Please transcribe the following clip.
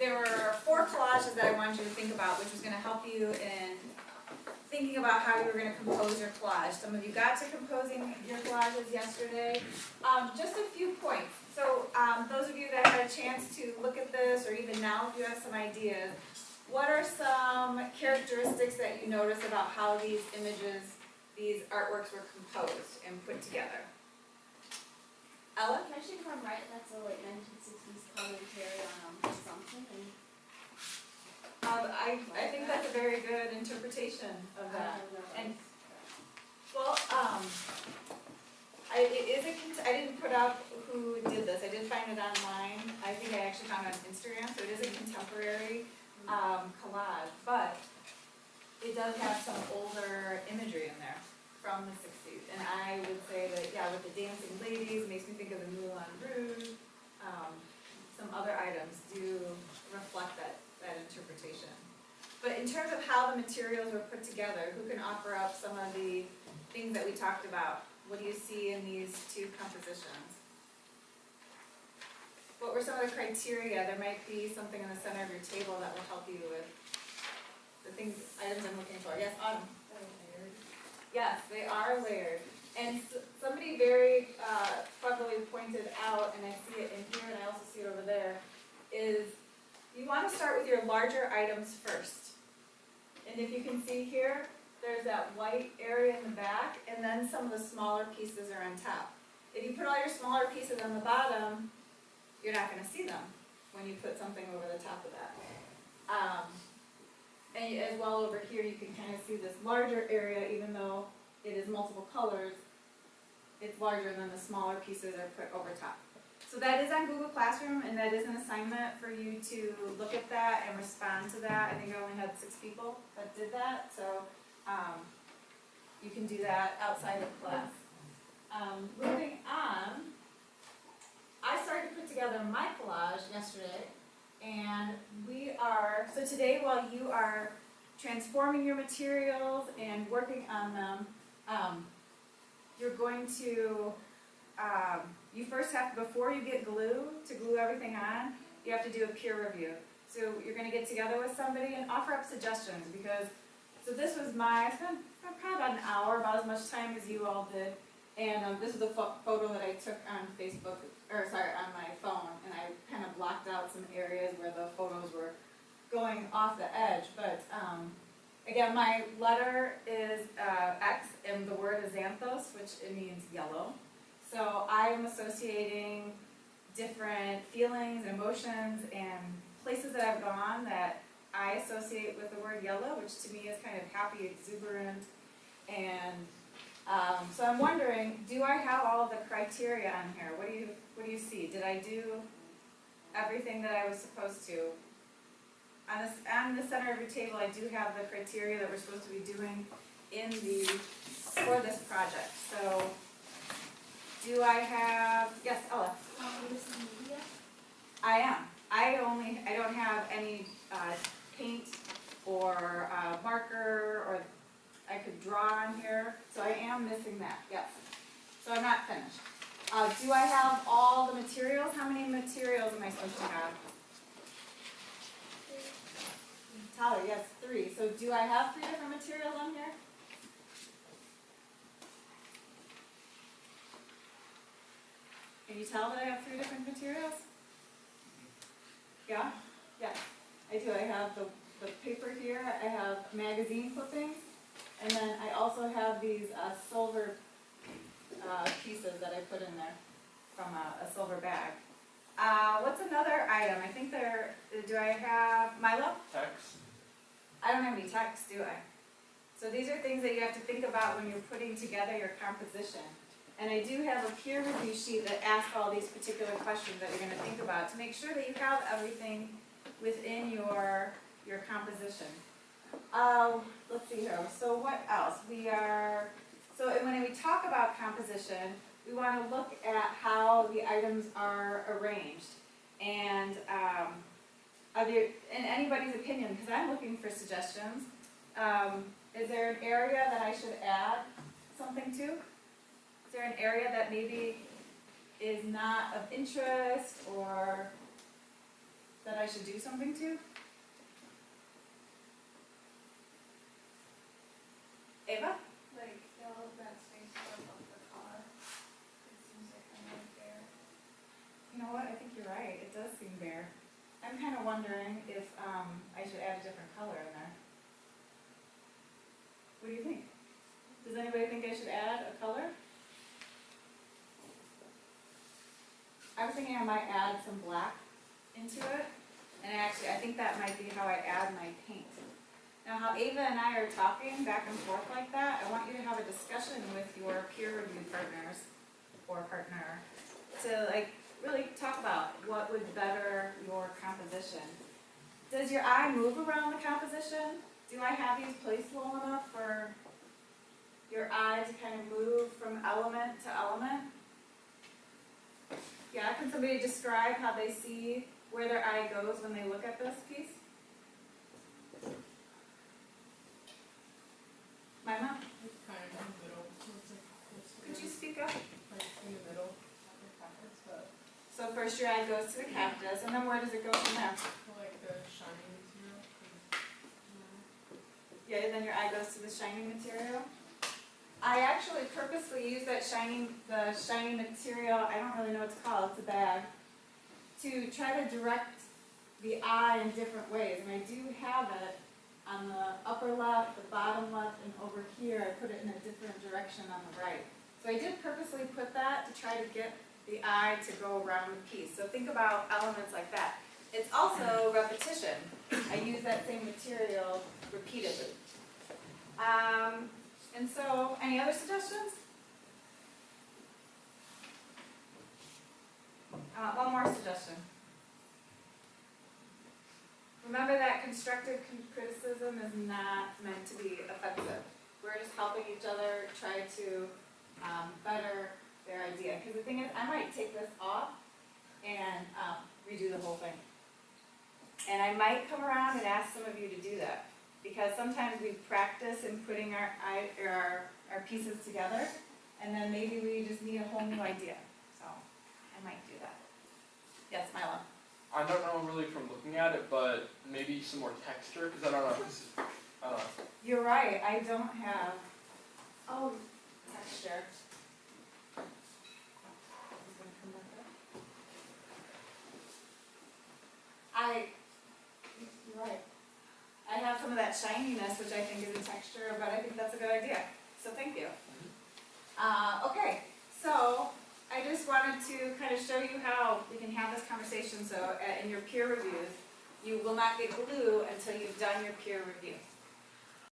there were 4 collages that I wanted you to think about, which was going to help you in thinking about how you were going to compose your collage. Some of you got to composing your collages yesterday. Just a few points. So those of you that had a chance to look at this, or even now if you have some ideas, what are some characteristics that you notice about how these images, these artworks were composed and put together? Ella? Can I check if I'm right? That's a like 1960s commentary on something. I think that's a very good interpretation of that. And well, I didn't put out who did this. I did find it online. I think I actually found it on Instagram. So it is a contemporary collage, but it does have some older imagery in there from the 60s. And I would say that, yeah, with the dancing ladies, it makes me think of the Moulin Rouge. Some other items do reflect that interpretation. But in terms of how the materials were put together, who can offer up some of the things that we talked about? What do you see in these 2 compositions? What were some of the criteria? There might be something in the center of your table that will help you with the items I'm looking for. Yes, Autumn? Yes, they are layered. And somebody very cleverly pointed out, and I see it in here and I also see it over there, is you want to start with your larger items first. And if you can see here, there's that white area in the back, and then some of the smaller pieces are on top. If you put all your smaller pieces on the bottom, you're not going to see them when you put something over the top of that. And as well over here, you can kind of see this larger area, even though it is multiple colors, it's larger than the smaller pieces are put over top. So that is on Google Classroom, and that is an assignment for you to look at that and respond to that. I think I only had 6 people that did that, so you can do that outside of class. Moving on, I started to put together my collage yesterday, and so today while you are transforming your materials and working on them, you're going to, you first have to, before you get glue, to glue everything on, you have to do a peer review. So you're going to get together with somebody and offer up suggestions, because, so this was I spent probably about an hour, about as much time as you all did, and this is a photo that I took on Facebook, or sorry, on my phone, and I kind of blocked out some areas where the photos were going off the edge, but again, my letter is X, and the word is xanthos, which it means yellow. So I'm associating different feelings, emotions, and places that I've gone that I associate with the word yellow, which to me is kind of happy, exuberant, and so I'm wondering, do I have all of the criteria on here? What do you see? Did I do everything that I was supposed to? On the center of your table, I do have the criteria that we're supposed to be doing for this project. So, do I have, yes, Ella? Media? I am. I don't have any paint or marker, or I could draw on here, so I am missing that, yes. So I'm not finished. Do I have all the materials? How many materials am I supposed to have? Tyler, yes, 3. So do I have 3 different materials on here? Can you tell that I have 3 different materials? Yeah? Yes, I do. I have the paper here, I have magazine clippings, and then I also have these silver pieces that I put in there from a silver bag. What's another item? I think do I have, Milo? Text. I don't have any text, do I? So these are things that you have to think about when you're putting together your composition. And I do have a peer review sheet that asks all these particular questions that you're going to think about to make sure that you have everything within your composition. Let's see here. So what else? So when we talk about composition, we want to look at how the items are arranged. And in anybody's opinion, because I'm looking for suggestions, is there an area that I should add something to? Is there an area that maybe is not of interest, or that I should do something to? Ava? Like, fill that space above the car. It seems like kind of bare. You know what, I think you're right, it does seem bare. I'm kind of wondering if, I should add a different color in there. What do you think? Does anybody think I should add a color? I was thinking I might add some black into it, and actually, I think that might be how I add my paint. Now, how Ava and I are talking back and forth like that, I want you to have a discussion with your peer review partners or partner to like really talk about what would better your composition. Does your eye move around the composition? Do I have these placed well enough for your eye to kind of move from element to element? Yeah, can somebody describe how they see where their eye goes when they look at this piece? Mama? It's kind of in the middle, so it's like close to Could you speak up? like in the middle of the packets, but So first your eye goes to the cactus, and then where does it go from there? like the shiny material. Yeah, then your eye goes to the shiny material. I actually purposely use the shiny material, I don't really know what it's called, it's a bag, to try to direct the eye in different ways. And I do have it on the upper left, the bottom left, and over here I put it in a different direction on the right. So I did purposely put that to try to get the eye to go around the piece. So think about elements like that. It's also repetition. I use that same material repeatedly. And so, any other suggestions? One more suggestion. Remember that constructive criticism is not meant to be offensive. We're just helping each other try to better their idea. Because the thing is, I might take this off and redo the whole thing. And I might come around and ask some of you to do that. Because sometimes we practice in putting our pieces together, and then maybe we just need a whole new idea. So I might do that. Yes, Milo? I don't know really from looking at it, but maybe some more texture, because I don't know. I don't know. You're right, I don't have, texture. You're right. I have some of that shininess, which I think is a texture, but I think that's a good idea. So thank you. Okay, so I just wanted to kind of show you how we can have this conversation. So in your peer reviews, you will not get glue until you've done your peer review.